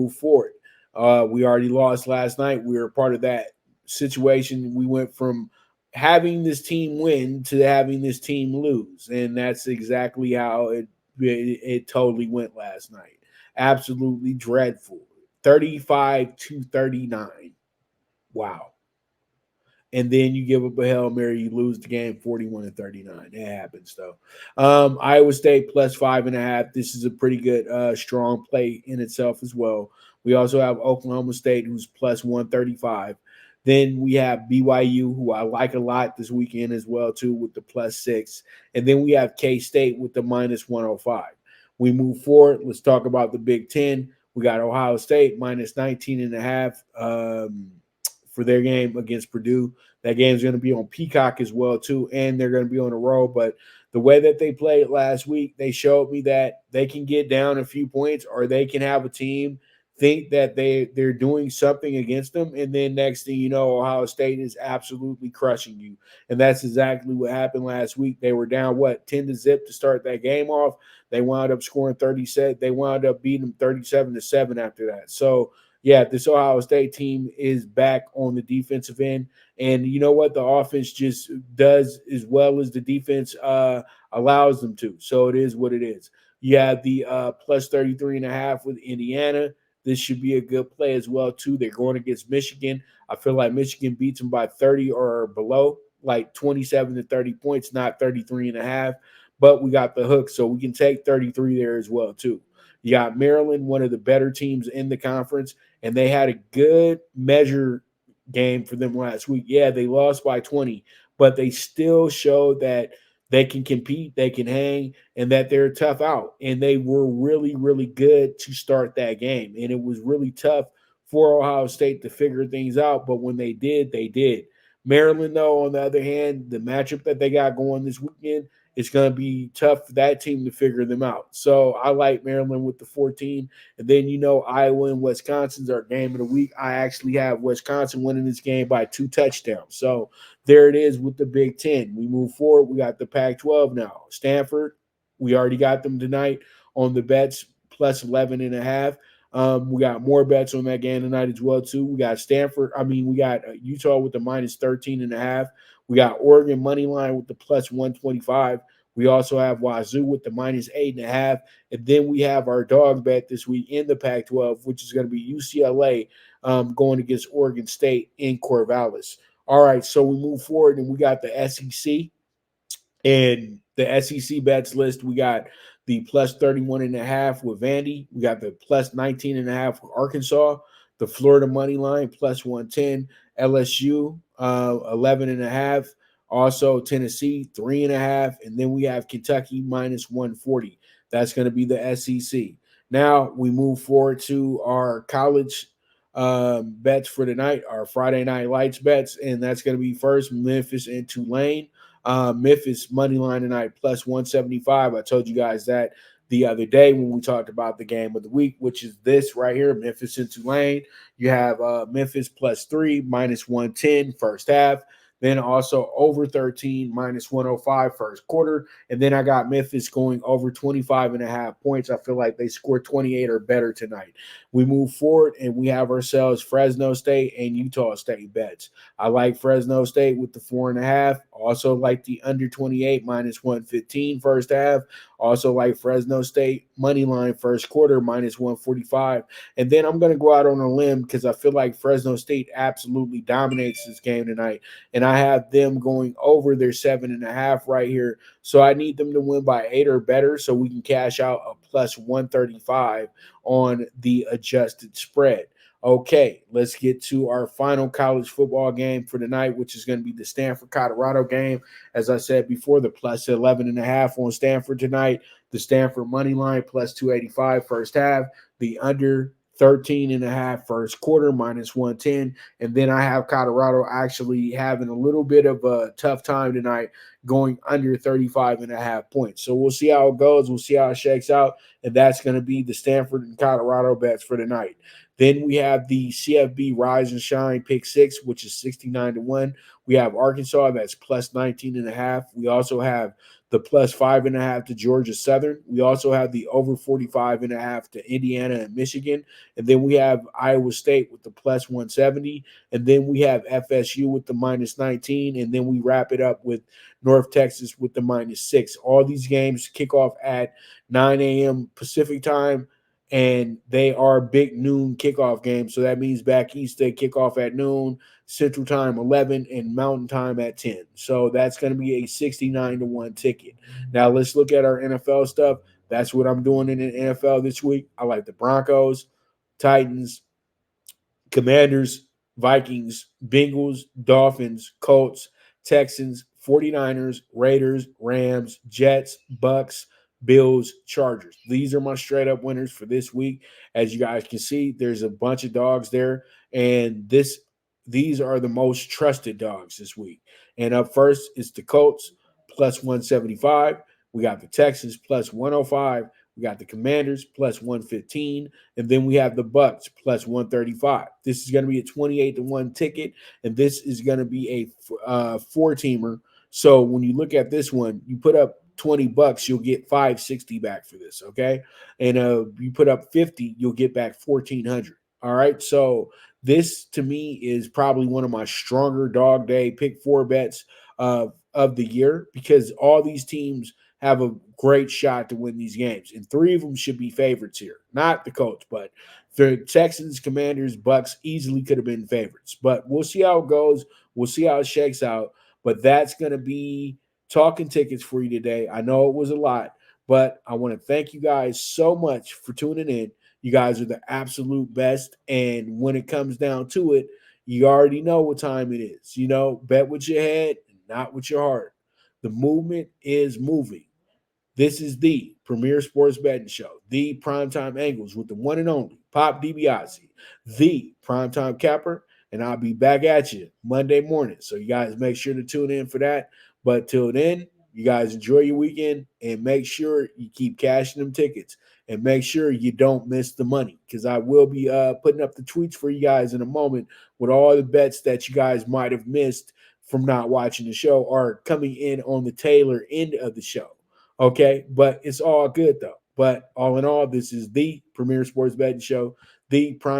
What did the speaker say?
move forward. We already lost last night. We were part of that situation. We went from having this team win to having this team lose, and that's exactly how it totally went last night. Absolutely dreadful. 35-39. Wow. And then you give up a Hail Mary, you lose the game 41-39. It happens though. Iowa State plus 5.5. This is a pretty good strong play in itself as well. We also have Oklahoma State, who's plus 135. Then we have BYU, who I like a lot this weekend as well, too, with the plus 6. And then we have K-State with the minus 105. We move forward. Let's talk about the Big Ten. We got Ohio State minus 19.5 for their game against Purdue. That game's going to be on Peacock as well, too, and they're going to be on the road. But the way that they played last week, they showed me that they can get down a few points, or they can have a team think that they're doing something against them, and then next thing you know, Ohio State is absolutely crushing you. And that's exactly what happened last week. They were down 10-0 to start that game off. They wound up scoring 37. They wound up beating them 37-7 after that. So yeah, this Ohio State team is back on the defensive end. And you know what? The offense just does as well as the defense allows them to. So it is what it is. You have the plus 33.5 with Indiana. This should be a good play as well, too. They're going against Michigan. I feel like Michigan beats them by 30 or below, like 27 to 30 points, not 33.5. But we got the hook, so we can take 33 there as well, too. You got Maryland, one of the better teams in the conference, and they had a good measure game for them last week. Yeah, they lost by 20, but they still showed that they can compete, they can hang, and that they're tough out. And they were really, really good to start that game. And it was really tough for Ohio State to figure things out. But when they did, they did. Maryland, though, on the other hand, the matchup that they got going this weekend, it's going to be tough for that team to figure them out. So I like Maryland with the 14. And then, Iowa and Wisconsin's our game of the week. I actually have Wisconsin winning this game by 2 touchdowns. So there it is with the Big Ten. We move forward. We got the Pac-12 now. Stanford, we already got them tonight on the bets, plus 11.5. We got more bets on that game tonight as well, too. We got we got Utah with the minus 13.5. We got Oregon money line with the plus 125. We also have Wazoo with the minus 8.5. And then we have our dog bet this week in the Pac-12, which is going to be UCLA going against Oregon State in Corvallis. All right, so we move forward, and we got the SEC. And the SEC bets list, we got the plus 31.5 with Vandy. We got the plus 19.5 with Arkansas. The Florida money line, plus 110. LSU, 11.5. Also, Tennessee, 3.5. And then we have Kentucky, minus 140. That's going to be the SEC. Now we move forward to our college bets for tonight, our Friday Night Lights bets. And that's going to be first Memphis and Tulane. Memphis money line tonight, plus 175. I told you guys that the other day when we talked about the game of the week, which is this right here, Memphis and Tulane. You have Memphis plus 3, minus 110 first half. Then also over 13, minus 105 first quarter. And then I got Memphis going over 25.5 points. I feel like they scored 28 or better tonight. We move forward, and we have ourselves Fresno State and Utah State bets. I like Fresno State with the 4.5. Also like the under 28, minus 115 first half. Also like Fresno State money line first quarter, minus 145. And then I'm going to go out on a limb because I feel like Fresno State absolutely dominates this game tonight. And I have them going over their 7.5 right here. So I need them to win by 8 or better so we can cash out a plus 135 on the adjusted spread. Okay, let's get to our final college football game for tonight, which is going to be the Stanford-Colorado game. As I said before, the plus 11.5 on Stanford tonight. The Stanford money line, plus 285 first half. The under 13.5 first quarter, minus 110. And then I have Colorado actually having a little bit of a tough time tonight, going under 35.5 points. So we'll see how it goes. We'll see how it shakes out. And that's going to be the Stanford and Colorado bets for tonight. Then we have the CFB Rise and Shine PK6, which is 69-1. We have Arkansas, that's plus 19.5. We also have the plus 5.5 to Georgia Southern. We also have the over 45.5 to Indiana and Michigan. And then we have Iowa State with the plus 170. And then we have FSU with the minus 19. And then we wrap it up with North Texas with the minus 6. All these games kick off at 9 a.m. Pacific time, and they are big noon kickoff games. So that means back east they kick off at noon, Central Time 11, and Mountain Time at 10. So that's going to be a 69-1 ticket. Now let's look at our NFL stuff. That's what I'm doing in the NFL this week. I like the Broncos, Titans, Commanders, Vikings, Bengals, Dolphins, Colts, Texans, 49ers, Raiders, Rams, Jets, Bucks, Bills, Chargers. These are my straight up winners for this week. As you guys can see, there's a bunch of dogs there, and these are the most trusted dogs this week. And up first is the Colts plus 175. We got the Texans plus 105. We got the Commanders plus 115, and then we have the Bucks plus 135. This is going to be a 28-1 ticket, and this is going to be a four-teamer. So when you look at this one, you put up $20, you'll get $560 back for this, okay? And you put up 50, you'll get back 1,400. All right, so this to me is probably one of my stronger dog day pick four bets of the year, because all these teams have a great shot to win these games, and three of them should be favorites here. Not the Colts, but the Texans, Commanders, Bucks easily could have been favorites. But we'll see how it goes. We'll see how it shakes out. But that's going to be talking tickets for you today. I know it was a lot, but I want to thank you guys so much for tuning in. You guys are the absolute best. And when it comes down to it, you already know what time it is. You know, bet with your head, not with your heart. The movement is moving. This is the premier sports betting show, the Primetime Angles with the one and only Pop DiBiase, the Primetime Capper, and I'll be back at you Monday morning. So you guys make sure to tune in for that. But till then, you guys enjoy your weekend, and make sure you keep cashing them tickets, and make sure you don't miss the money, because I will be putting up the tweets for you guys in a moment with all the bets that you guys might have missed from not watching the show are coming in on the tailor end of the show. Okay, but it's all good though. But all in all, this is the premier sports betting show, the prime